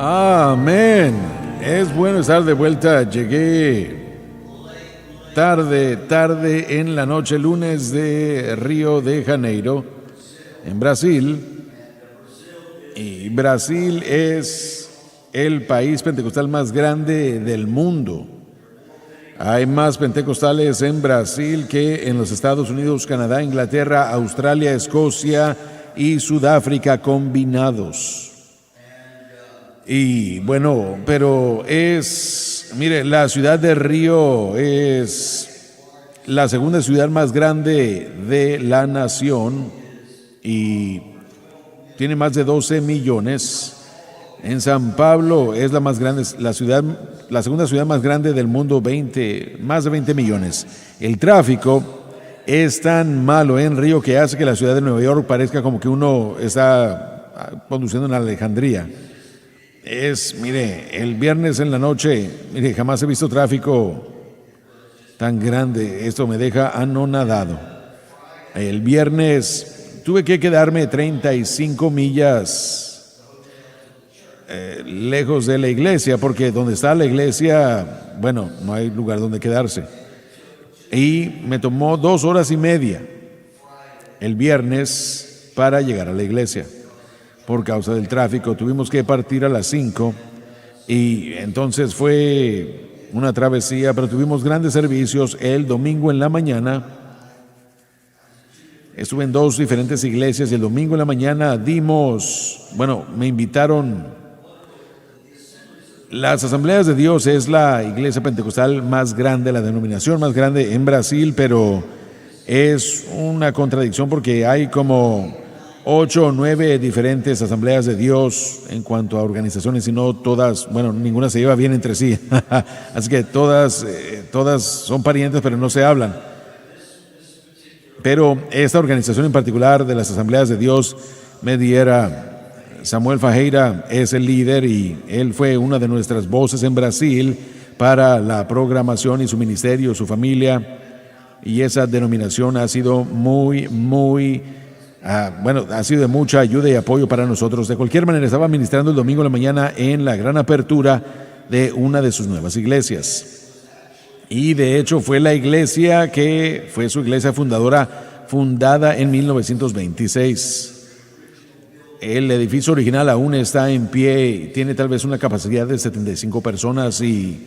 Amén. Es bueno estar de vuelta. Llegué tarde en la noche, lunes de Río de Janeiro, en Brasil. Y Brasil es el país pentecostal más grande del mundo. Hay más pentecostales en Brasil que en los Estados Unidos, Canadá, Inglaterra, Australia, Escocia y Sudáfrica combinados. Y bueno, pero mire, la ciudad de Río es la segunda ciudad más grande de la nación y tiene más de 12 millones. En San Pablo es la más grande, la segunda ciudad más grande del mundo, más de 20 millones. El tráfico es tan malo en Río que hace que la ciudad de Nueva York parezca como que uno está conduciendo en Alejandría. Mire, el viernes en la noche, mire, jamás he visto tráfico tan grande. Esto me deja anonadado. El viernes tuve que quedarme 35 millas lejos de la iglesia, porque donde está la iglesia, bueno, no hay lugar donde quedarse. Y me tomó 2 horas y media el viernes para llegar a la iglesia. Por causa del tráfico tuvimos que partir a las 5 y entonces fue una travesía, pero tuvimos grandes servicios. El domingo en la mañana estuve en 2 diferentes iglesias y el domingo en la mañana me invitaron. Las Asambleas de Dios es la iglesia pentecostal más grande, la denominación más grande en Brasil, pero es una contradicción porque hay como 8 o 9 diferentes Asambleas de Dios en cuanto a organizaciones y no todas, ninguna se lleva bien entre sí. Así que todas son parientes pero no se hablan. Pero esta organización en particular de las Asambleas de Dios Samuel Fajeira es el líder y él fue una de nuestras voces en Brasil para la programación y su ministerio, su familia, y esa denominación ha sido ha sido de mucha ayuda y apoyo para nosotros. De cualquier manera, estaba ministrando el domingo en la mañana en la gran apertura de una de sus nuevas iglesias. Y de hecho fue la iglesia que fue su iglesia fundada en 1926. El edificio original aún está en pie, tiene tal vez una capacidad de 75 personas y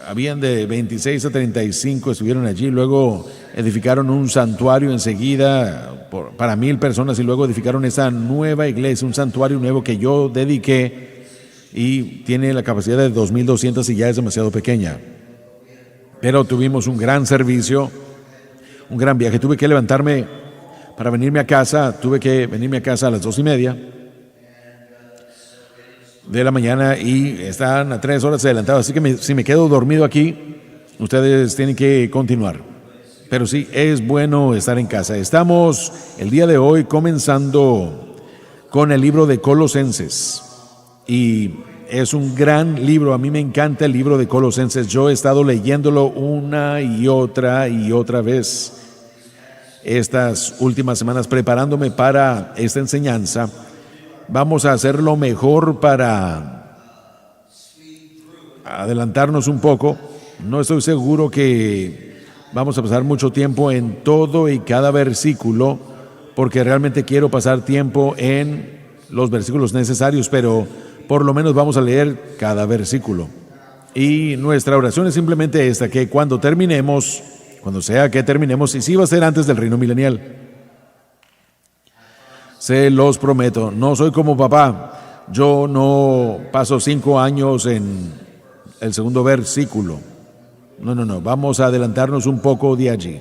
habían de 26 a 35 estuvieron allí. Luego edificaron un santuario enseguida para 1,000 personas y luego edificaron esa nueva iglesia, un santuario nuevo que yo dediqué y tiene la capacidad de 2,200 y ya es demasiado pequeña. Pero tuvimos un gran servicio, un gran viaje. Tuve que levantarme para venirme a casa, a las 2:30 de la mañana y están a 3 horas adelantados, así que si me quedo dormido aquí, ustedes tienen que continuar. Pero sí, es bueno estar en casa. Estamos el día de hoy comenzando con el libro de Colosenses y es un gran libro. A mí me encanta el libro de Colosenses. Yo he estado leyéndolo una y otra vez estas últimas semanas preparándome para esta enseñanza. Vamos a hacer lo mejor para adelantarnos un poco. No estoy seguro que vamos a pasar mucho tiempo en todo y cada versículo, porque realmente quiero pasar tiempo en los versículos necesarios, pero por lo menos vamos a leer cada versículo. Y nuestra oración es simplemente esta, que cuando sea que terminemos, y sí va a ser antes del reino milenial, se los prometo, no soy como papá, yo no paso 5 años en el segundo versículo, no, vamos a adelantarnos un poco de allí,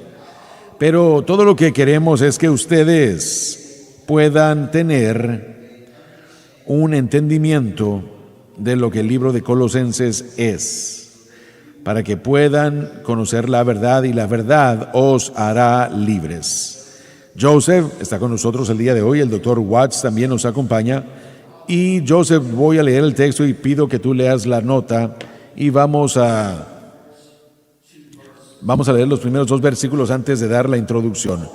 pero todo lo que queremos es que ustedes puedan tener un entendimiento de lo que el libro de Colosenses es, para que puedan conocer la verdad y la verdad os hará libres. Joseph está con nosotros el día de hoy, el doctor Watts también nos acompaña y Joseph, voy a leer el texto y pido que tú leas la nota y vamos a leer los primeros 2 versículos antes de dar la introducción.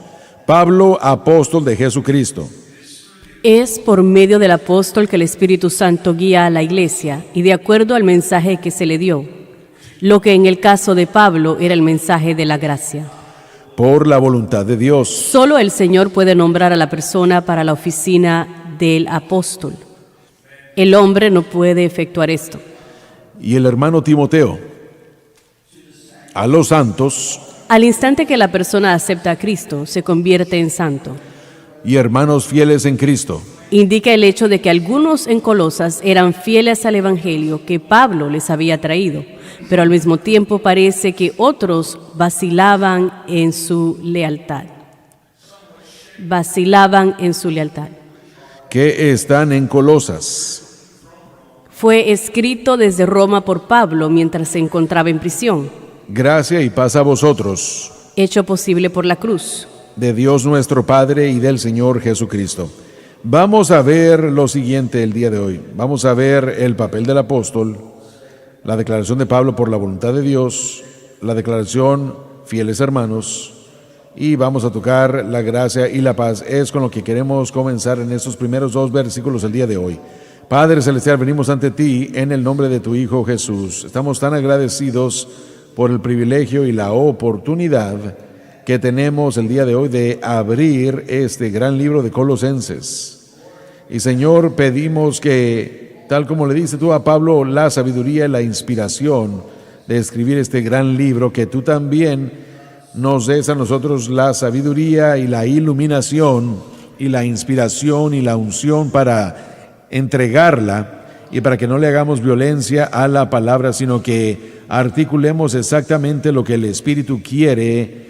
Pablo, apóstol de Jesucristo, Es por medio del apóstol que el Espíritu Santo guía a la Iglesia y de acuerdo al mensaje que se le dio, lo que en el caso de Pablo era el mensaje de la gracia. Por la voluntad de Dios. Solo el Señor puede nombrar a la persona para la oficina del apóstol. El hombre no puede efectuar esto. Y el hermano Timoteo, a los santos Al instante que la persona acepta a Cristo, se convierte en santo. y hermanos fieles en Cristo. Indica el hecho de que algunos en Colosas eran fieles al Evangelio que Pablo les había traído, pero al mismo tiempo parece que otros vacilaban en su lealtad. Vacilaban en su lealtad. Que están en Colosas. Fue escrito desde Roma por Pablo mientras se encontraba en prisión, Gracia y paz a vosotros, hecho posible por la cruz. de Dios nuestro Padre y del Señor Jesucristo. Vamos a ver lo siguiente el día de hoy. Vamos a ver el papel del apóstol, la declaración de Pablo por la voluntad de Dios, la declaración fieles hermanos, y vamos a tocar la gracia y la paz. Es con lo que queremos comenzar en estos primeros 2 versículos el día de hoy. Padre Celestial, venimos ante ti en el nombre de tu Hijo Jesús. Estamos tan agradecidos por el privilegio y la oportunidad que tenemos el día de hoy de abrir este gran libro de Colosenses. Y Señor, pedimos que, tal como le dices tú a Pablo, la sabiduría y la inspiración de escribir este gran libro, que tú también nos des a nosotros la sabiduría y la iluminación y la inspiración y la unción para entregarla y para que no le hagamos violencia a la palabra, sino que articulemos exactamente lo que el Espíritu quiere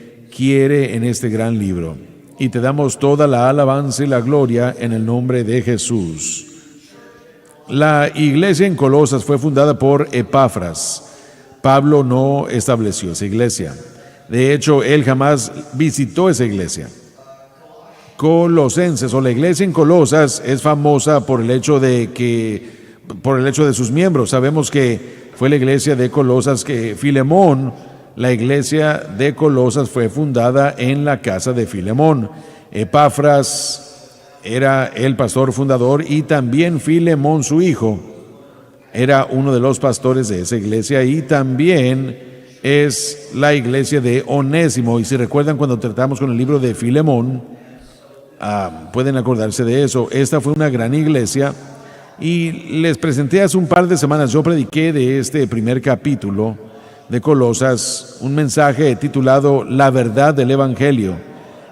en este gran libro. Y te damos toda la alabanza y la gloria en el nombre de Jesús. La iglesia en Colosas fue fundada por Epafras. Pablo no estableció esa iglesia. De hecho, él jamás visitó esa iglesia. Colosenses, o la iglesia en Colosas, es famosa por el hecho de sus miembros. Sabemos que fue la iglesia de Colosas que Filemón, la iglesia de Colosas fue fundada en la casa de Filemón. Epafras era el pastor fundador y también Filemón, su hijo, era uno de los pastores de esa iglesia, y también es la iglesia de Onésimo. Y si recuerdan, cuando tratamos con el libro de Filemón, pueden acordarse de eso. Esta fue una gran iglesia y les presenté hace un par de semanas, yo prediqué de este primer capítulo de Colosas un mensaje titulado La verdad del Evangelio,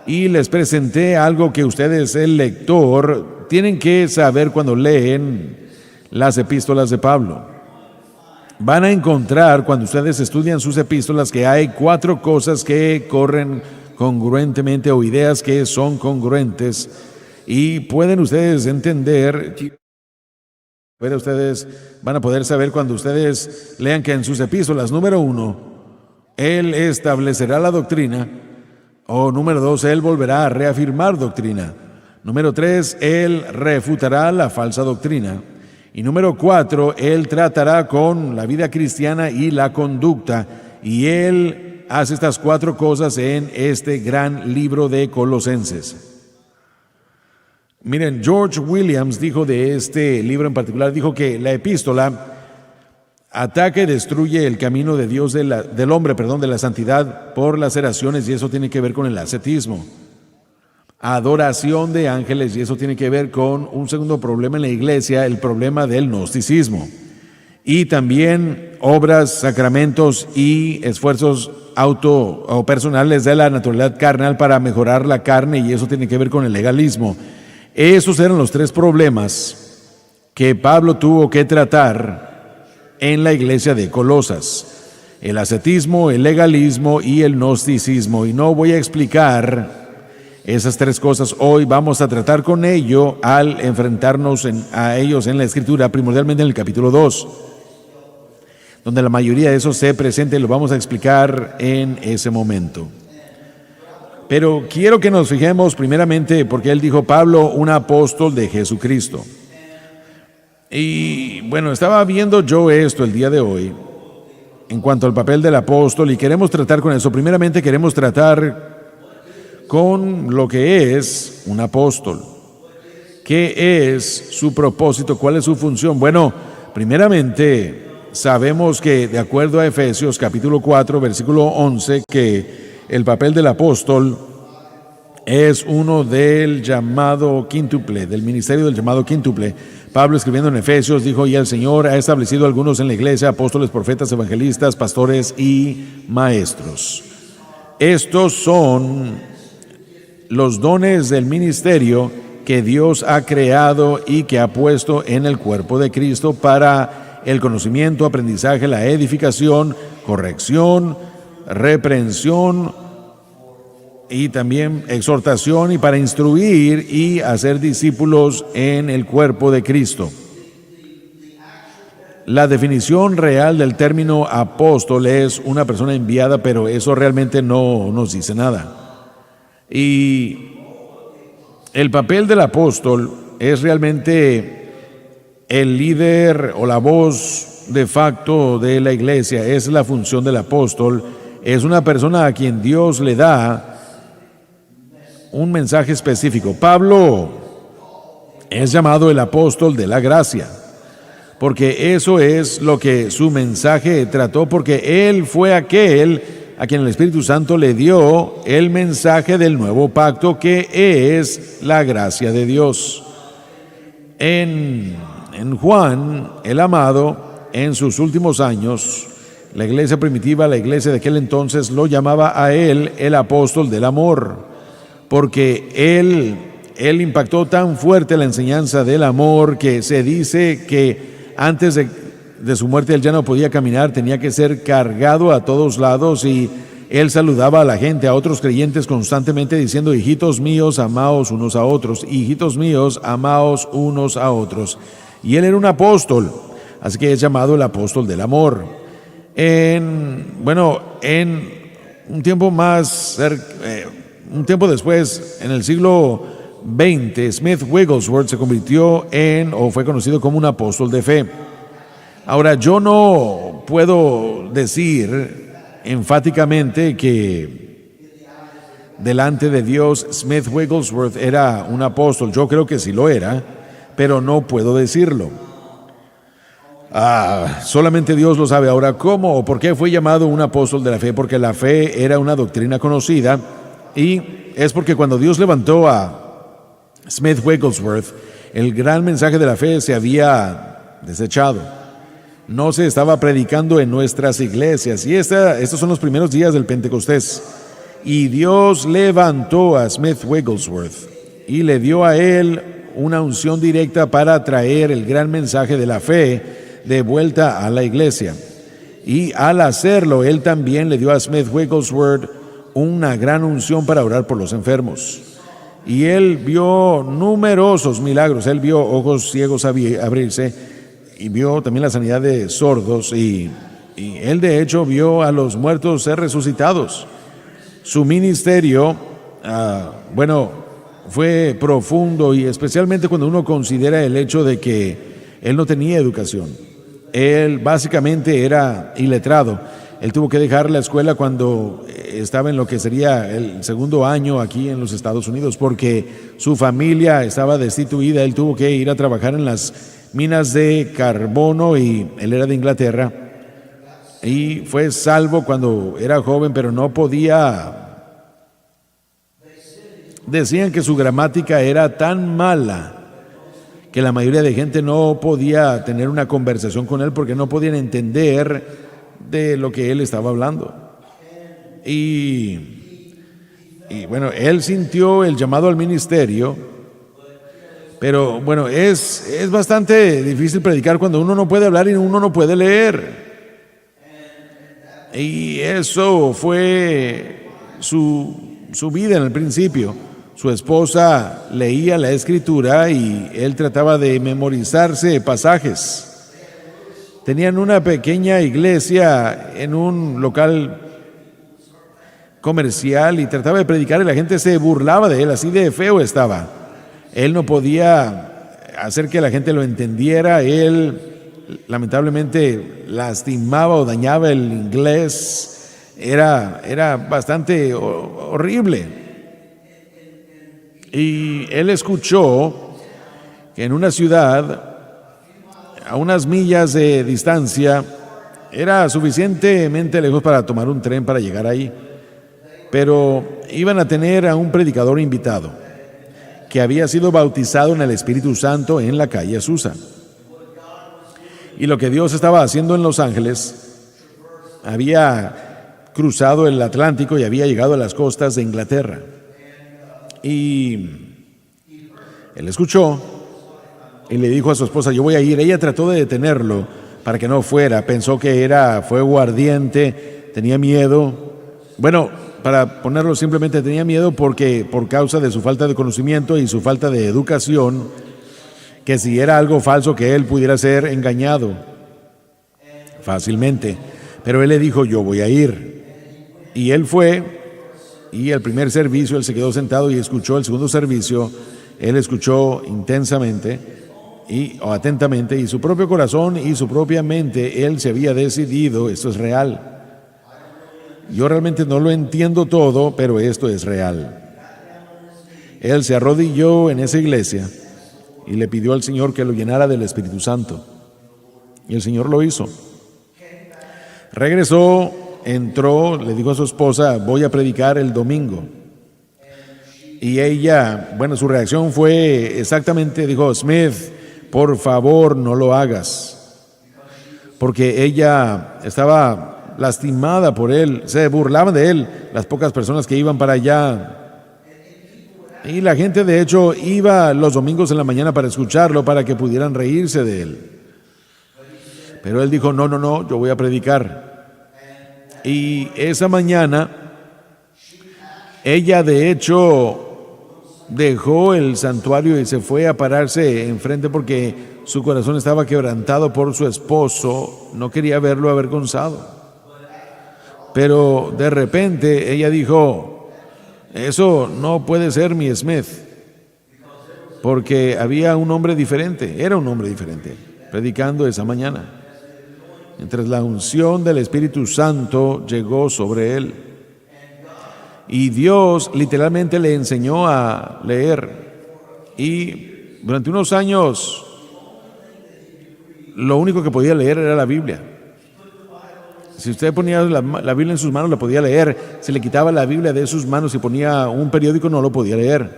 y les presenté algo que ustedes, el lector, tienen que saber cuando leen las epístolas de Pablo. Van a encontrar, cuando ustedes estudian sus epístolas, que hay 4 cosas que corren congruentemente, o ideas que son congruentes, y pueden ustedes entender. Pero ustedes van a poder saber cuando ustedes lean que en sus epístolas, número 1, Él establecerá la doctrina, o número 2, Él volverá a reafirmar doctrina. Número 3, Él refutará la falsa doctrina. Y número 4, Él tratará con la vida cristiana y la conducta. Y Él hace estas 4 cosas en este gran libro de Colosenses. Miren, George Williams dijo de este libro en particular, dijo que la epístola ataca y destruye el camino de Dios, del hombre, de la santidad por laceraciones, y eso tiene que ver con el ascetismo. Adoración de ángeles, y eso tiene que ver con un segundo problema en la iglesia, el problema del gnosticismo. Y también obras, sacramentos y esfuerzos o personales de la naturaleza carnal para mejorar la carne, y eso tiene que ver con el legalismo. Esos eran los 3 problemas que Pablo tuvo que tratar en la iglesia de Colosas: el ascetismo, el legalismo y el gnosticismo. Y no voy a explicar esas 3 cosas hoy, vamos a tratar con ello al enfrentarnos a ellos en la Escritura, primordialmente en el capítulo 2, donde la mayoría de eso se presenta, y lo vamos a explicar en ese momento. Pero quiero que nos fijemos primeramente, porque él dijo, Pablo, un apóstol de Jesucristo. Y bueno, estaba viendo yo esto el día de hoy en cuanto al papel del apóstol, y queremos tratar con eso. Primeramente queremos tratar con lo que es un apóstol. ¿Qué es su propósito? ¿Cuál es su función? Bueno, primeramente sabemos que de acuerdo a Efesios capítulo 4, versículo 11, que el papel del apóstol es uno del llamado quíntuple, del ministerio del llamado quíntuple. Pablo, escribiendo en Efesios, dijo: y el Señor ha establecido algunos en la iglesia, apóstoles, profetas, evangelistas, pastores y maestros. Estos son los dones del ministerio que Dios ha creado y que ha puesto en el cuerpo de Cristo para el conocimiento, aprendizaje, la edificación, corrección, reprensión y también exhortación, y para instruir y hacer discípulos en el cuerpo de Cristo. La definición real del término apóstol es una persona enviada, pero eso realmente no nos dice nada. Y el papel del apóstol es realmente el líder o la voz de facto de la iglesia. Es la función del apóstol. Es una persona a quien Dios le da un mensaje específico. Pablo es llamado el apóstol de la gracia, porque eso es lo que su mensaje trató, porque él fue aquel a quien el Espíritu Santo le dio el mensaje del nuevo pacto, que es la gracia de Dios. En Juan, el amado, en sus últimos años, la iglesia primitiva, la iglesia de aquel entonces, lo llamaba a él el apóstol del amor, porque él impactó tan fuerte la enseñanza del amor que se dice que antes de su muerte él ya no podía caminar, tenía que ser cargado a todos lados, y él saludaba a la gente, a otros creyentes, constantemente diciendo: hijitos míos, amaos unos a otros, hijitos míos, amaos unos a otros. Y él era un apóstol, así que es llamado el apóstol del amor. En un tiempo después, en el siglo XX, Smith Wigglesworth se convirtió fue conocido como un apóstol de fe. Ahora, yo no puedo decir enfáticamente que delante de Dios Smith Wigglesworth era un apóstol. Yo creo que sí lo era, pero no puedo decirlo. Solamente Dios lo sabe. Ahora, ¿cómo o por qué fue llamado un apóstol de la fe? Porque la fe era una doctrina conocida, y es porque cuando Dios levantó a Smith Wigglesworth, el gran mensaje de la fe se había desechado. No se estaba predicando en nuestras iglesias, y estos son los primeros días del Pentecostés. Y Dios levantó a Smith Wigglesworth y le dio a él una unción directa para traer el gran mensaje de la fe de vuelta a la iglesia. Y al hacerlo, él también le dio a Smith Wigglesworth una gran unción para orar por los enfermos. Y él vio numerosos milagros. Él vio ojos ciegos abrirse, y vio también la sanidad de sordos, y él de hecho vio a los muertos ser resucitados. Su ministerio, fue profundo, y especialmente cuando uno considera el hecho de que él no tenía educación. Él básicamente era iletrado. Él tuvo que dejar la escuela cuando estaba en lo que sería el segundo año aquí en los Estados Unidos, porque su familia estaba destituida. Él tuvo que ir a trabajar en las minas de carbono, y él era de Inglaterra, y fue salvo cuando era joven, pero no podía. Decían que su gramática era tan mala que la mayoría de gente no podía tener una conversación con él, porque no podían entender de lo que él estaba hablando. Y él sintió el llamado al ministerio. Pero es bastante difícil predicar cuando uno no puede hablar y uno no puede leer. Y eso fue su vida en el principio. Su esposa leía la escritura y él trataba de memorizarse pasajes. Tenían una pequeña iglesia en un local comercial y trataba de predicar, y la gente se burlaba de él, así de feo estaba. Él no podía hacer que la gente lo entendiera. Él lamentablemente lastimaba o dañaba el inglés. Era bastante horrible. Y él escuchó que en una ciudad, a unas millas de distancia, era suficientemente lejos para tomar un tren para llegar ahí, pero iban a tener a un predicador invitado que había sido bautizado en el Espíritu Santo en la calle Azusa. Y lo que Dios estaba haciendo en Los Ángeles, había cruzado el Atlántico y había llegado a las costas de Inglaterra. Y él escuchó y le dijo a su esposa, yo voy a ir. Ella trató de detenerlo para que no fuera, pensó que era fuego ardiente, tenía miedo. Bueno, para ponerlo simplemente, tenía miedo porque por causa de su falta de conocimiento y su falta de educación, que si era algo falso, que él pudiera ser engañado fácilmente. Pero él le dijo, yo voy a ir. Y él fue, y el primer servicio él se quedó sentado y escuchó. El segundo servicio él escuchó intensamente o atentamente, y su propio corazón y su propia mente, él se había decidido, esto es real. Yo realmente no lo entiendo todo, pero esto es real. Él se arrodilló en esa iglesia y le pidió al Señor que lo llenara del Espíritu Santo. Y el Señor lo hizo. Regresó, entró, le dijo a su esposa, voy a predicar el domingo. Y ella, bueno, su reacción fue exactamente, dijo, Smith, por favor no lo hagas. Porque ella estaba lastimada por él, se burlaban de él las pocas personas que iban para allá. Y la gente de hecho iba los domingos en la mañana para escucharlo, para que pudieran reírse de él. Pero él dijo, no, yo voy a predicar. Y esa mañana, ella de hecho dejó el santuario y se fue a pararse enfrente porque su corazón estaba quebrantado por su esposo, no quería verlo avergonzado. Pero de repente ella dijo, eso no puede ser mi Smith, porque había un hombre diferente, era un hombre diferente, predicando esa mañana. Mientras la unción del Espíritu Santo llegó sobre él. Y Dios literalmente le enseñó a leer. Y durante unos años, lo único que podía leer era la Biblia. Si usted ponía la Biblia en sus manos, la podía leer. Si le quitaba la Biblia de sus manos y ponía un periódico, no lo podía leer.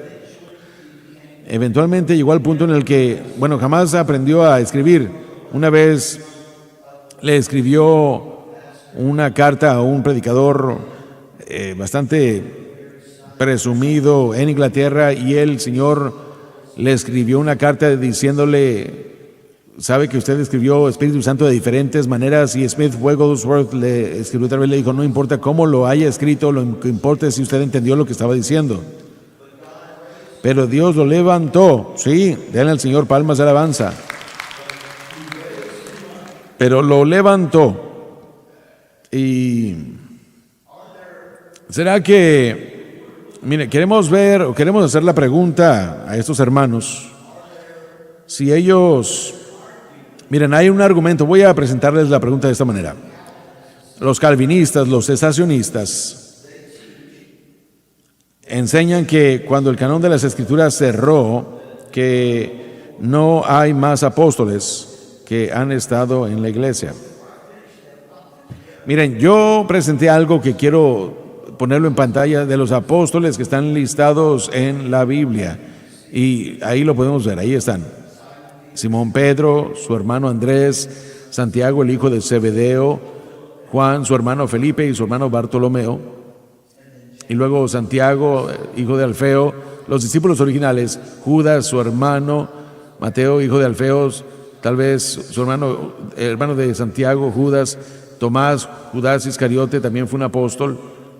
Eventualmente llegó al punto en el que, jamás aprendió a escribir. Una vez le escribió una carta a un predicador bastante presumido en Inglaterra, y el Señor le escribió una carta diciéndole, sabe que usted escribió Espíritu Santo de diferentes maneras, y Smith Wigglesworth le escribió otra vez, le dijo, no importa cómo lo haya escrito, lo que importa es si usted entendió lo que estaba diciendo. Pero Dios lo levantó, sí, denle al Señor palmas de alabanza. Pero lo levantó. Y ¿será que, mire, queremos hacer la pregunta a estos hermanos, si ellos, miren, hay un argumento, voy a presentarles la pregunta de esta manera. Los calvinistas, los cesacionistas, enseñan que cuando el canon de las Escrituras cerró, que no hay más apóstoles que han estado en la iglesia. Miren, yo presenté algo que quiero ponerlo en pantalla, de los apóstoles que están listados en la Biblia, y ahí lo podemos ver, ahí están. Simón Pedro, su hermano Andrés, Santiago el hijo de Zebedeo, Juan su hermano Felipe y su hermano Bartolomeo, y luego Santiago hijo de Alfeo, los discípulos originales, Judas su hermano, Mateo hijo de Alfeo, tal vez su hermano de Santiago, Judas, Tomás, Judas Iscariote también fue un apóstol,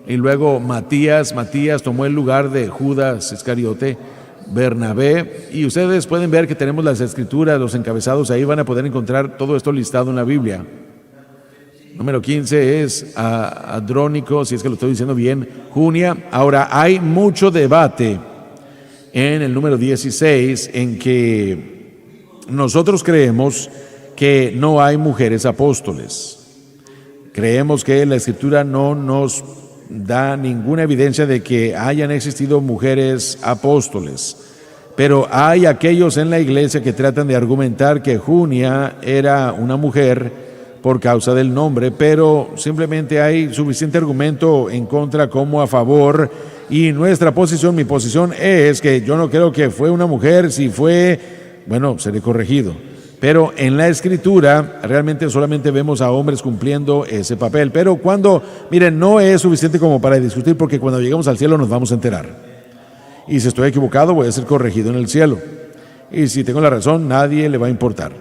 y luego Matías tomó el lugar de Judas Iscariote, Bernabé, y ustedes pueden ver que tenemos las escrituras, los encabezados, ahí van a poder encontrar todo esto listado en la Biblia. Número 15 es Andrónico, si es que lo estoy diciendo bien, Junia. Ahora, hay mucho debate en el número 16 en que nosotros creemos que no hay mujeres apóstoles. Creemos que la Escritura no nos da ninguna evidencia de que hayan existido mujeres apóstoles. Pero hay aquellos en la iglesia que tratan de argumentar que Junia era una mujer por causa del nombre, pero simplemente hay suficiente argumento en contra como a favor. Y nuestra posición, mi posición es que yo no creo que fue una mujer. Si fue, bueno, seré corregido. Pero en la escritura realmente solamente vemos a hombres cumpliendo ese papel. Pero miren, no es suficiente como para discutir, porque cuando lleguemos al cielo nos vamos a enterar. Y si estoy equivocado, voy a ser corregido en el cielo. Y si tengo la razón, nadie le va a importar.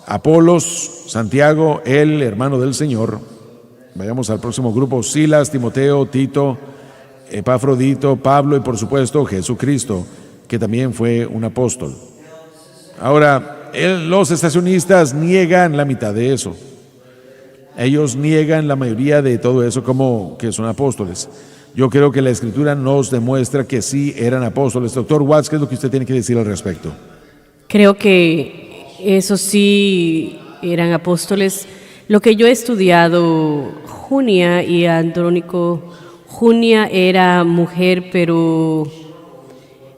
Apolos, Santiago, el hermano del Señor. Vayamos al próximo grupo: Silas, Timoteo, Tito, Epafrodito, Pablo y por supuesto Jesucristo, que también fue un apóstol. Ahora, los estacionistas niegan la mitad de eso. Ellos niegan la mayoría de todo eso como que son apóstoles. Yo creo que la Escritura nos demuestra que sí eran apóstoles. Doctor Watts, ¿qué es lo que usted tiene que decir al respecto? Creo que eso sí eran apóstoles. Lo que yo he estudiado, Junia y Andrónico, Junia era mujer, pero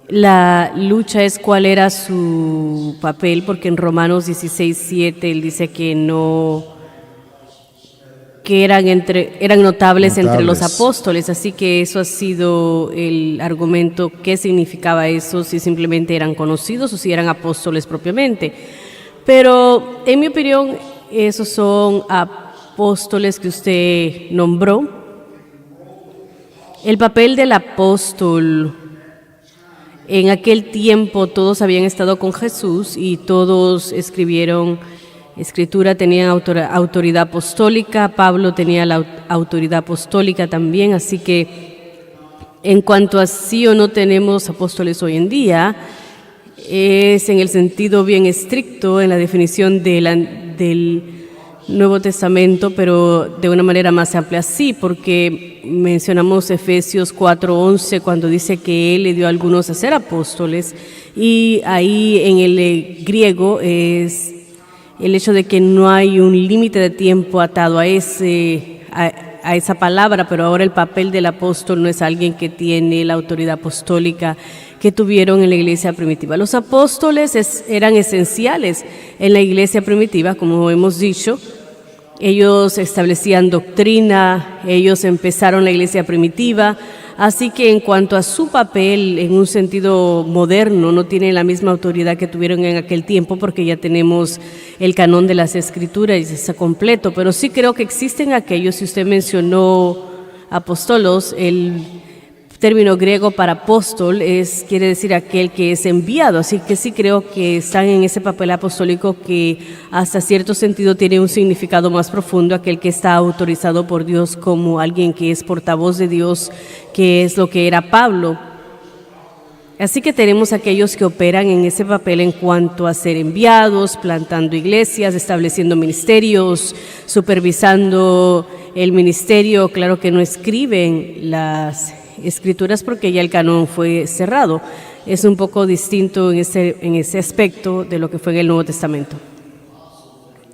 la lucha es cuál era su papel, porque en Romanos 16:7 él dice que no, que eran notables entre los apóstoles, así que eso ha sido el argumento. ¿Qué significaba eso? Si simplemente eran conocidos o si eran apóstoles propiamente. Pero en mi opinión, esos son apóstoles que usted nombró. El papel del apóstol, en aquel tiempo todos habían estado con Jesús y todos escribieron Escritura, tenían autoridad apostólica. Pablo tenía la autoridad apostólica también, así que en cuanto a sí o no tenemos apóstoles hoy en día, es en el sentido bien estricto, en la definición del Nuevo Testamento, pero de una manera más amplia, sí, porque mencionamos Efesios 4:11 cuando dice que Él le dio a algunos a ser apóstoles, y ahí en el griego es el hecho de que no hay un límite de tiempo atado a esa palabra, pero ahora el papel del apóstol no es alguien que tiene la autoridad apostólica que tuvieron en la iglesia primitiva. Los apóstoles eran esenciales en la iglesia primitiva, como hemos dicho. Ellos establecían doctrina, ellos empezaron la iglesia primitiva, así que en cuanto a su papel en un sentido moderno, no tienen la misma autoridad que tuvieron en aquel tiempo, porque ya tenemos el canon de las Escrituras y está completo. Pero sí creo que existen aquellos, si usted mencionó apóstolos, el término griego para apóstol quiere decir aquel que es enviado, así que sí creo que están en ese papel apostólico que hasta cierto sentido tiene un significado más profundo, aquel que está autorizado por Dios como alguien que es portavoz de Dios, que es lo que era Pablo. Así que tenemos aquellos que operan en ese papel en cuanto a ser enviados, plantando iglesias, estableciendo ministerios, supervisando el ministerio. Claro que no escriben las Escrituras porque ya el canon fue cerrado. Es un poco distinto en ese aspecto de lo que fue en el Nuevo Testamento.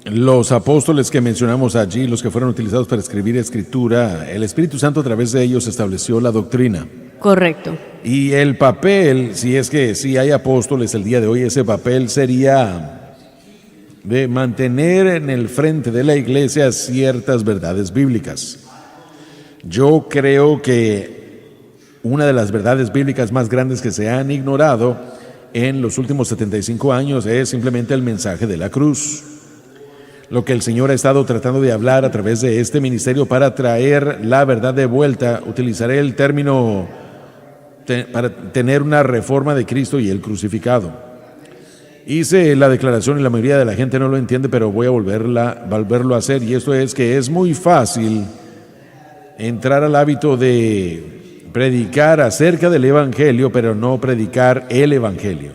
Los apóstoles que mencionamos allí, los que fueron utilizados para escribir Escritura, el Espíritu Santo a través de ellos estableció la doctrina. Correcto. Y el papel, si es que sí hay apóstoles el día de hoy, ese papel sería de mantener en el frente de la iglesia ciertas verdades bíblicas. Yo creo que una de las verdades bíblicas más grandes que se han ignorado en los últimos 75 años es simplemente el mensaje de la cruz. Lo que el Señor ha estado tratando de hablar a través de este ministerio para traer la verdad de vuelta, utilizaré el término para tener una reforma de Cristo y el crucificado. Hice la declaración y la mayoría de la gente no lo entiende, pero voy a volverlo a hacer, y esto es que es muy fácil entrar al hábito de predicar acerca del Evangelio, pero no predicar el Evangelio.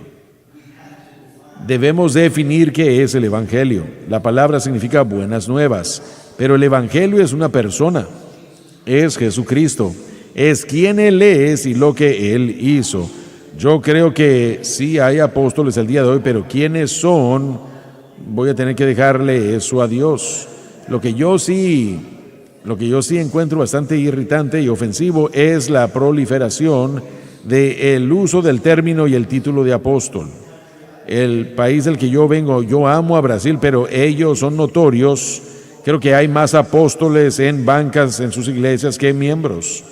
Debemos definir qué es el Evangelio. La palabra significa buenas nuevas, pero el Evangelio es una persona, es Jesucristo, es quien Él es y lo que Él hizo. Yo creo que sí hay apóstoles el día de hoy, pero ¿quiénes son? Voy a tener que dejarle eso a Dios. Lo que yo sí encuentro bastante irritante y ofensivo es la proliferación del uso del término y el título de apóstol. El país del que yo vengo, yo amo a Brasil, pero ellos son notorios. Creo que hay más apóstoles en bancas en sus iglesias que miembros.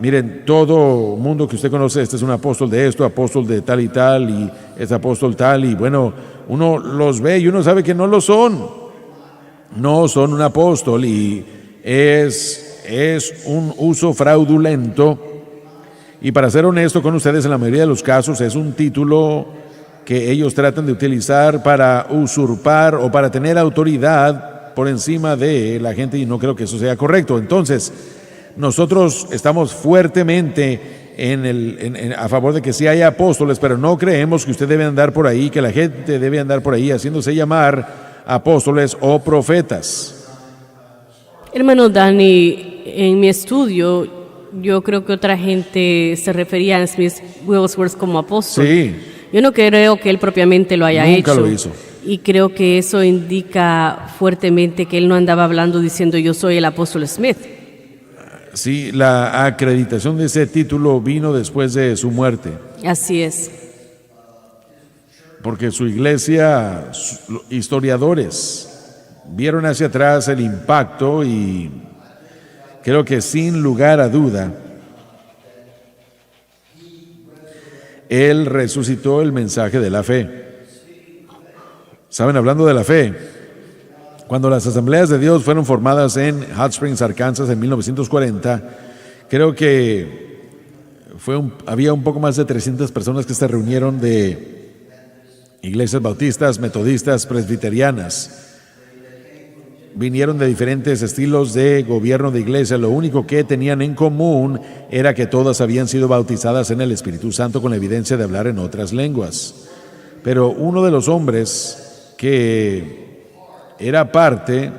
Miren, todo mundo que usted conoce, este es un apóstol de esto, apóstol de tal y tal, y es apóstol tal, y bueno, uno los ve y uno sabe que no lo son. No son un apóstol y es un uso fraudulento. Y para ser honesto con ustedes, en la mayoría de los casos es un título que ellos tratan de utilizar para usurpar o para tener autoridad por encima de la gente, y no creo que eso sea correcto. Entonces, nosotros estamos fuertemente a favor de que sí haya apóstoles, pero no creemos que usted debe andar por ahí, que la gente debe andar por ahí haciéndose llamar apóstoles o profetas. Hermano Dani, en mi estudio, yo creo que otra gente se refería a Smith Wigglesworth como apóstol. Sí. Yo no creo que él propiamente lo haya Nunca hecho. lo hizo. Y creo que eso indica fuertemente que él no andaba hablando diciendo yo soy el apóstol Smith. Sí, la acreditación de ese título vino después de su muerte, Así es. porque su iglesia, historiadores, vieron hacia atrás el impacto y creo que sin lugar a duda, él resucitó el mensaje de la fe. Saben, hablando de la fe, cuando las asambleas de Dios fueron formadas en Hot Springs, Arkansas, en 1940, creo que había un poco más de 300 personas que se reunieron de iglesias bautistas, metodistas, presbiterianas. Vinieron de diferentes estilos de gobierno de iglesia. Lo único que tenían en común era que todas habían sido bautizadas en el Espíritu Santo con la evidencia de hablar en otras lenguas. Pero uno de los hombres que era parte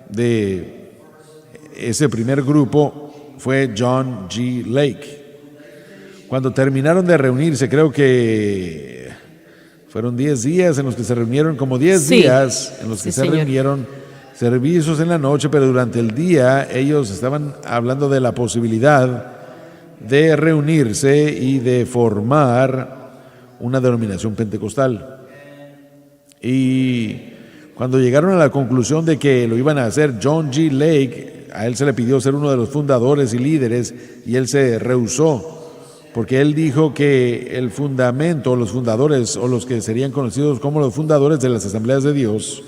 de ese primer grupo fue John G. Lake. Cuando terminaron de reunirse, creo que fueron 10 días en los que se reunieron, como 10 días en los que se reunieron, servicios en la noche, pero durante el día ellos estaban hablando de la posibilidad de reunirse y de formar una denominación pentecostal. Y cuando llegaron a la conclusión de que lo iban a hacer, John G. Lake, a él se le pidió ser uno de los fundadores y líderes y él se rehusó, porque él dijo que el fundamento, los fundadores o los que serían conocidos como los fundadores de las asambleas de Dios,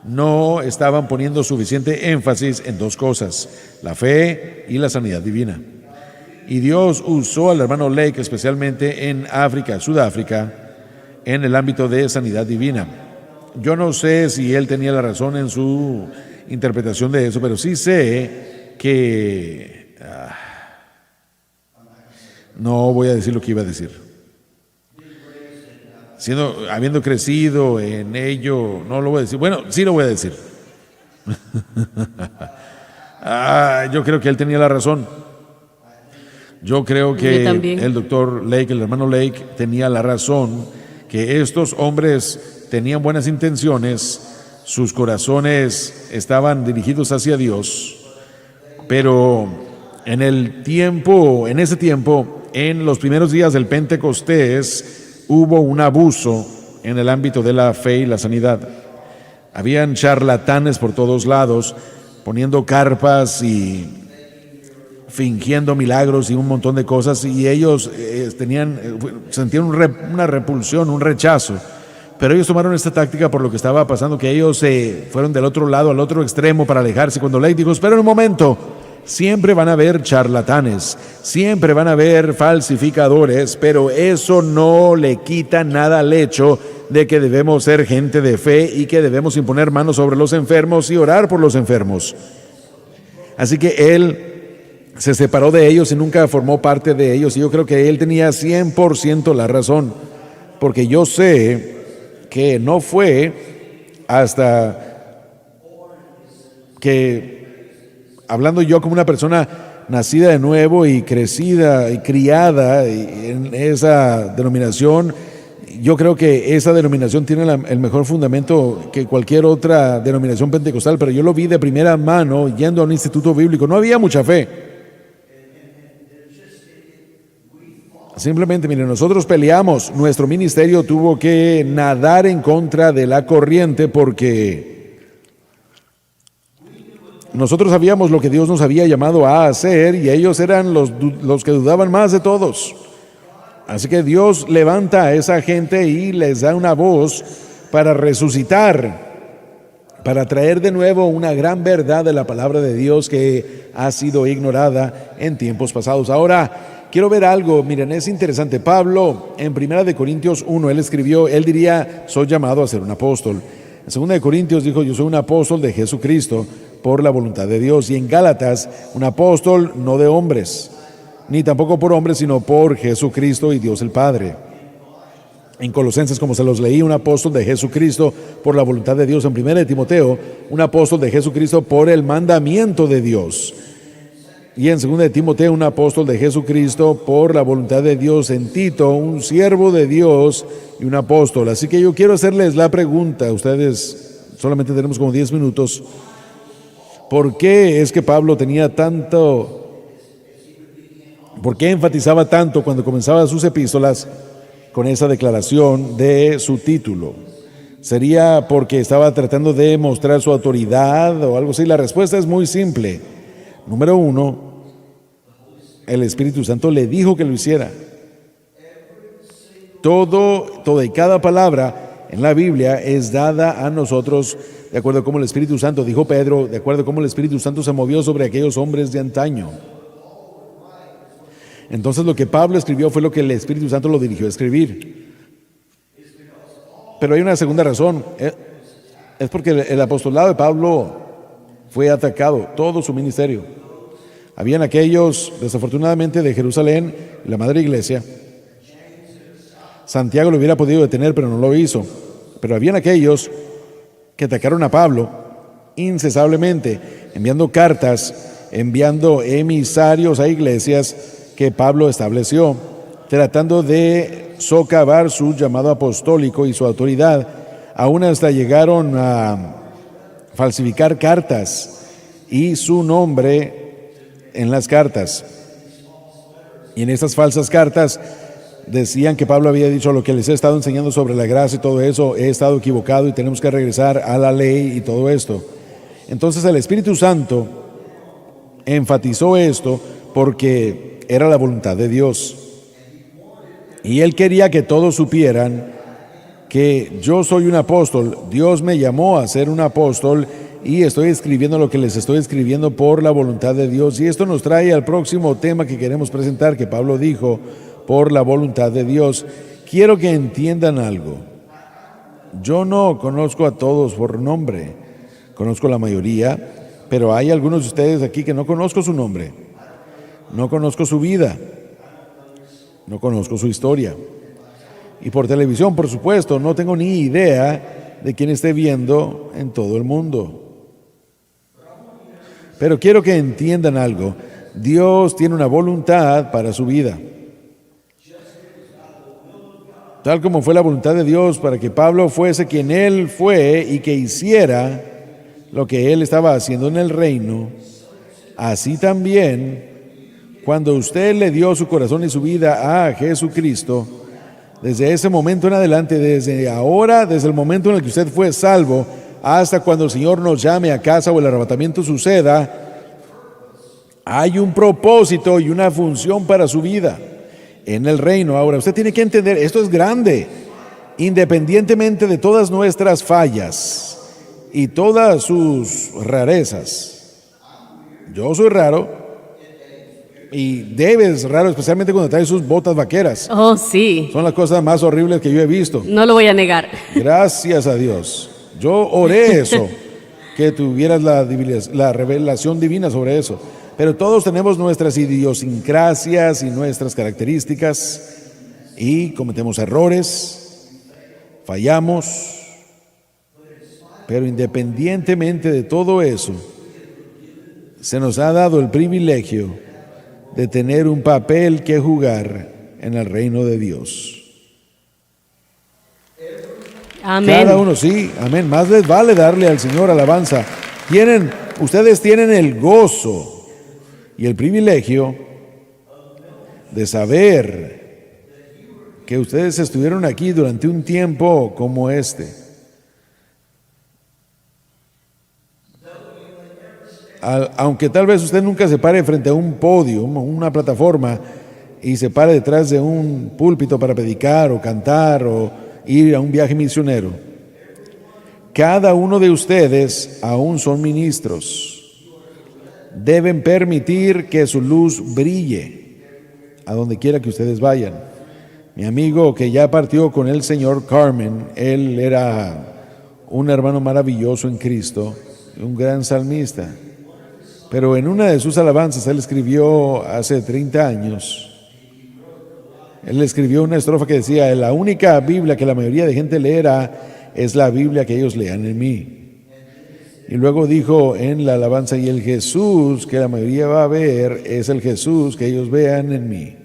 no estaban poniendo suficiente énfasis en dos cosas: la fe y la sanidad divina. Y Dios usó al hermano Lake especialmente en África, Sudáfrica, en el ámbito de sanidad divina. Yo no sé si él tenía la razón en su interpretación de eso, pero sí sé que no voy a decir lo que iba a decir. Habiendo crecido en ello, no lo voy a decir. Bueno, sí lo voy a decir. Yo creo que él tenía la razón. Yo creo que el doctor Lake, el hermano Lake, tenía la razón, que estos hombres tenían buenas intenciones, sus corazones estaban dirigidos hacia Dios, pero en ese tiempo, en los primeros días del Pentecostés, hubo un abuso en el ámbito de la fe y la sanidad. Habían charlatanes por todos lados, poniendo carpas y fingiendo milagros y un montón de cosas, y ellos sentían una repulsión, un rechazo. Pero ellos tomaron esta táctica por lo que estaba pasando, que ellos se fueron del otro lado, al otro extremo, para alejarse. Cuando Lake dijo, espera un momento, siempre van a haber charlatanes, siempre van a haber falsificadores, pero eso no le quita nada al hecho de que debemos ser gente de fe y que debemos imponer manos sobre los enfermos y orar por los enfermos. Así que él se separó de ellos y nunca formó parte de ellos, y yo creo que él tenía 100% la razón, porque yo sé que no fue hasta que, hablando yo como una persona nacida de nuevo y crecida y criada en esa denominación, yo creo que esa denominación tiene el mejor fundamento que cualquier otra denominación pentecostal, pero yo lo vi de primera mano yendo a un instituto bíblico. No había mucha fe. Simplemente, miren, nosotros peleamos, nuestro ministerio tuvo que nadar en contra de la corriente porque nosotros sabíamos lo que Dios nos había llamado a hacer y ellos eran los que dudaban más de todos. Así que Dios levanta a esa gente y les da una voz para resucitar, para traer de nuevo una gran verdad de la palabra de Dios que ha sido ignorada en tiempos pasados. Ahora, quiero ver algo, miren, es interesante. Pablo, en 1 Corintios 1, él diría, soy llamado a ser un apóstol. En 2 Corintios dijo, yo soy un apóstol de Jesucristo por la voluntad de Dios. Y en Gálatas, un apóstol no de hombres, ni tampoco por hombres, sino por Jesucristo y Dios el Padre. En Colosenses, como se los leí, un apóstol de Jesucristo por la voluntad de Dios. En 1 Timoteo, un apóstol de Jesucristo por el mandamiento de Dios. Y en 2 Timoteo, un apóstol de Jesucristo por la voluntad de Dios. En Tito, un siervo de Dios y un apóstol. Así que yo quiero hacerles la pregunta, ustedes solamente tenemos como 10 minutos. ¿Por qué es que Pablo tenía tanto, por qué enfatizaba tanto cuando comenzaba sus epístolas con esa declaración de su título? ¿Sería porque estaba tratando de mostrar su autoridad o algo así? La respuesta es muy simple. Número 1, el Espíritu Santo le dijo que lo hiciera. Toda y cada palabra en la Biblia es dada a nosotros de acuerdo a cómo el Espíritu Santo, dijo Pedro, de acuerdo a cómo el Espíritu Santo se movió sobre aquellos hombres de antaño. Entonces lo que Pablo escribió fue lo que el Espíritu Santo lo dirigió a escribir. Pero hay una segunda razón, es porque el apostolado de Pablo fue atacado, todo su ministerio. Habían aquellos, desafortunadamente, de Jerusalén, la madre iglesia. Santiago lo hubiera podido detener, pero no lo hizo. Pero habían aquellos que atacaron a Pablo incesablemente, enviando cartas, enviando emisarios a iglesias que Pablo estableció, tratando de socavar su llamado apostólico y su autoridad. Aún hasta llegaron a falsificar cartas y su nombre en las cartas. Y en estas falsas cartas decían que Pablo había dicho: lo que les he estado enseñando sobre la gracia y todo eso, he estado equivocado y tenemos que regresar a la ley y todo esto. Entonces el Espíritu Santo enfatizó esto porque era la voluntad de Dios. Y él quería que todos supieran que yo soy un apóstol, Dios me llamó a ser un apóstol y estoy escribiendo lo que les estoy escribiendo por la voluntad de Dios. Y esto nos trae al próximo tema que queremos presentar, que Pablo dijo, por la voluntad de Dios. Quiero que entiendan algo. Yo no conozco a todos por nombre, conozco la mayoría, pero hay algunos de ustedes aquí que no conozco su nombre, no conozco su vida, no conozco su historia. Y por televisión, por supuesto, no tengo ni idea de quién esté viendo en todo el mundo. Pero quiero que entiendan algo. Dios tiene una voluntad para su vida. Tal como fue la voluntad de Dios para que Pablo fuese quien él fue y que hiciera lo que él estaba haciendo en el reino, así también, cuando usted le dio su corazón y su vida a Jesucristo, desde ese momento en adelante, desde ahora, desde el momento en el que usted fue salvo, hasta cuando el Señor nos llame a casa o el arrebatamiento suceda, hay un propósito y una función para su vida en el reino. Ahora, usted tiene que entender, esto es grande, independientemente de todas nuestras fallas y todas sus rarezas. Yo soy raro. Y Dave es raro, especialmente cuando trae sus botas vaqueras. Oh, sí. Son las cosas más horribles que yo he visto. No lo voy a negar. Gracias a Dios. Yo oré eso, que tuvieras la revelación divina sobre eso. Pero todos tenemos nuestras idiosincrasias y nuestras características y cometemos errores, fallamos. Pero independientemente de todo eso, se nos ha dado el privilegio de tener un papel que jugar en el reino de Dios. Amén. Cada uno, sí, amén. Más les vale darle al Señor alabanza. Ustedes tienen el gozo y el privilegio de saber que ustedes estuvieron aquí durante un tiempo como este. Aunque tal vez usted nunca se pare frente a un podio, una plataforma, y se pare detrás de un púlpito para predicar o cantar o ir a un viaje misionero, cada uno de ustedes aún son ministros. Deben permitir que su luz brille a donde quiera que ustedes vayan. Mi amigo que ya partió con el señor Carmen, él era un hermano maravilloso en Cristo, un gran salmista. Pero en una de sus alabanzas, él escribió hace 30 años, él escribió una estrofa que decía: la única Biblia que la mayoría de gente leerá es la Biblia que ellos lean en mí. Y luego dijo en la alabanza: y el Jesús que la mayoría va a ver es el Jesús que ellos vean en mí.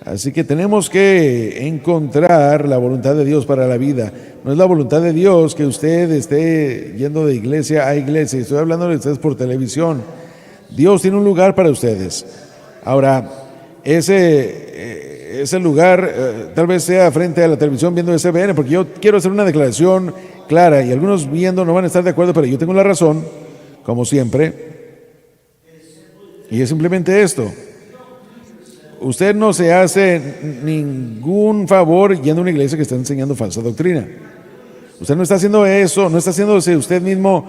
Así que tenemos que encontrar la voluntad de Dios para la vida. No es la voluntad de Dios que usted esté yendo de iglesia a iglesia. Estoy hablando de ustedes por televisión. Dios tiene un lugar para ustedes. Ahora, ese lugar tal vez sea frente a la televisión viendo SBN, porque yo quiero hacer una declaración clara y algunos viendo no van a estar de acuerdo, pero yo tengo la razón, como siempre. Y es simplemente esto. Usted no se hace ningún favor yendo a una iglesia que está enseñando falsa doctrina. Usted no está haciendo eso, no está haciéndose usted mismo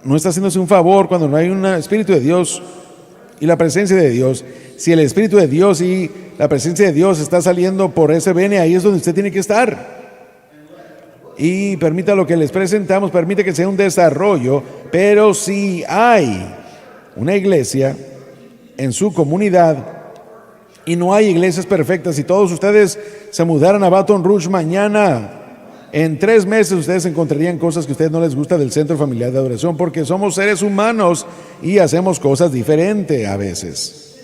no está haciéndose un favor cuando no hay un Espíritu de Dios y la presencia de Dios. Si el Espíritu de Dios y la presencia de Dios está saliendo por SBN, ahí es donde usted tiene que estar. Y permita lo que les presentamos, permite que sea un desarrollo, pero si hay una iglesia en su comunidad, y no hay iglesias perfectas, si todos ustedes se mudaran a Baton Rouge mañana, en 3 meses ustedes encontrarían cosas que a ustedes no les gusta del Centro Familiar de Adoración, porque somos seres humanos y hacemos cosas diferentes a veces.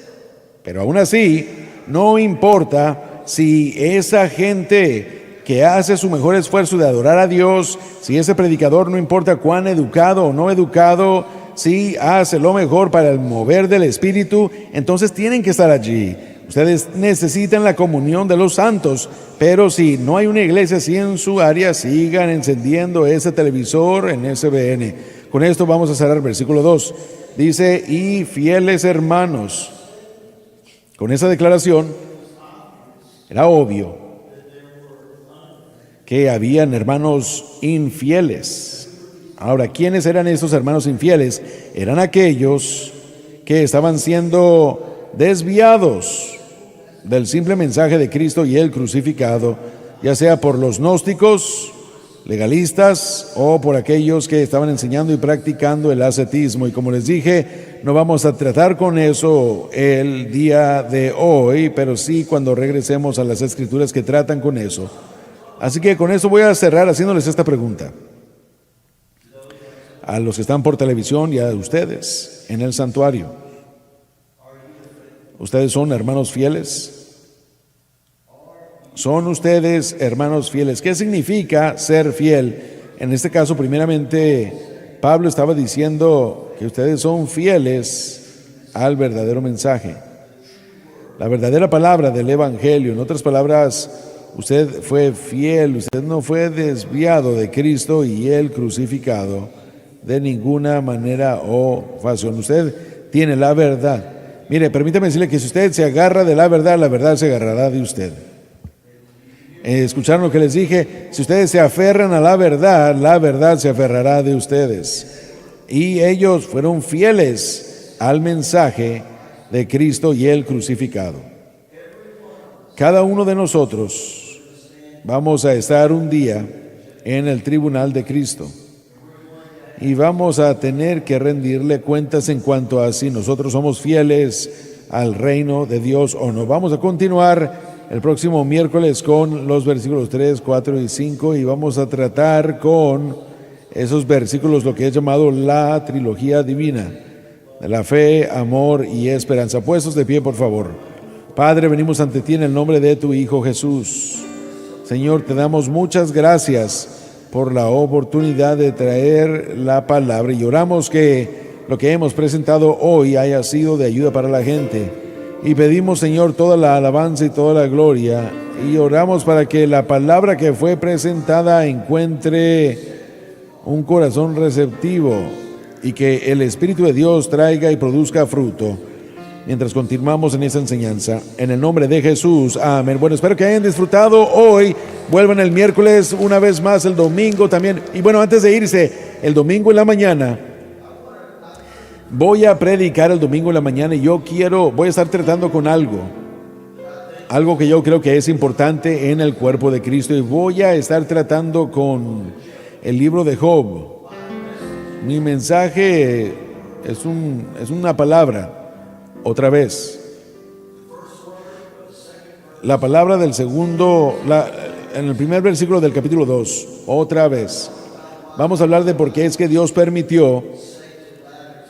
Pero aún así, no importa si esa gente que hace su mejor esfuerzo de adorar a Dios, si ese predicador, no importa cuán educado o no educado, si hace lo mejor para el mover del Espíritu, entonces tienen que estar allí. Ustedes necesitan la comunión de los santos, pero si no hay una iglesia así en su área, sigan encendiendo ese televisor en SBN. Con esto vamos a cerrar el versículo 2. Dice: y fieles hermanos. Con esa declaración era obvio que habían hermanos infieles. Ahora, ¿quiénes eran estos hermanos infieles? Eran aquellos que estaban siendo desviados del simple mensaje de Cristo y el crucificado, ya sea por los gnósticos, legalistas, o por aquellos que estaban enseñando y practicando el ascetismo. Y como les dije, no vamos a tratar con eso el día de hoy, pero sí cuando regresemos a las escrituras que tratan con eso. Así que con eso voy a cerrar haciéndoles esta pregunta. A los que están por televisión y a ustedes en el santuario. ¿Ustedes son hermanos fieles? ¿Son ustedes hermanos fieles? ¿Qué significa ser fiel? En este caso, primeramente, Pablo estaba diciendo que ustedes son fieles al verdadero mensaje. La verdadera palabra del Evangelio. En otras palabras, usted fue fiel, usted no fue desviado de Cristo y el crucificado de ninguna manera o fashion. Usted tiene la verdad. Mire, permítame decirle que si usted se agarra de la verdad se agarrará de usted. ¿Escucharon lo que les dije? Si ustedes se aferran a la verdad se aferrará de ustedes. Y ellos fueron fieles al mensaje de Cristo y el crucificado. Cada uno de nosotros vamos a estar un día en el tribunal de Cristo. Y vamos a tener que rendirle cuentas en cuanto a si nosotros somos fieles al reino de Dios o no. Vamos a continuar el próximo miércoles con los versículos 3, 4 y 5 y vamos a tratar con esos versículos lo que he llamado la trilogía divina de la fe, amor y esperanza. Puestos de pie, por favor. Padre, venimos ante ti en el nombre de tu Hijo Jesús. Señor, te damos muchas gracias por la oportunidad de traer la palabra y oramos que lo que hemos presentado hoy haya sido de ayuda para la gente y pedimos, Señor, toda la alabanza y toda la gloria, y oramos para que la palabra que fue presentada encuentre un corazón receptivo y que el Espíritu de Dios traiga y produzca fruto mientras continuamos en esa enseñanza. En el nombre de Jesús, amén. Bueno, espero que hayan disfrutado hoy. Vuelvan el miércoles una vez más, el domingo también. Y bueno, antes de irse, el domingo en la mañana voy a predicar el domingo en la mañana y voy a estar tratando con algo que yo creo que es importante en el cuerpo de Cristo, y voy a estar tratando con el libro de Job. Mi mensaje es una palabra, otra vez. La palabra del en el primer versículo del capítulo 2, otra vez. Vamos a hablar de por qué es que Dios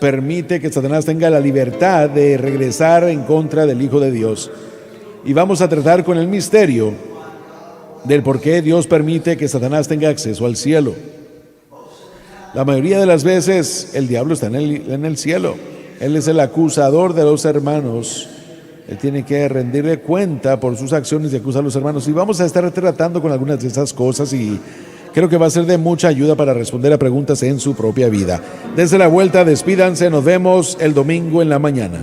permite que Satanás tenga la libertad de regresar en contra del Hijo de Dios. Y vamos a tratar con el misterio del por qué Dios permite que Satanás tenga acceso al cielo. La mayoría de las veces el diablo está en el cielo. Él es el acusador de los hermanos. Él tiene que rendirle cuenta por sus acciones y acusar a los hermanos. Y vamos a estar tratando con algunas de esas cosas, y creo que va a ser de mucha ayuda para responder a preguntas en su propia vida. Desde la vuelta, despídanse. Nos vemos el domingo en la mañana.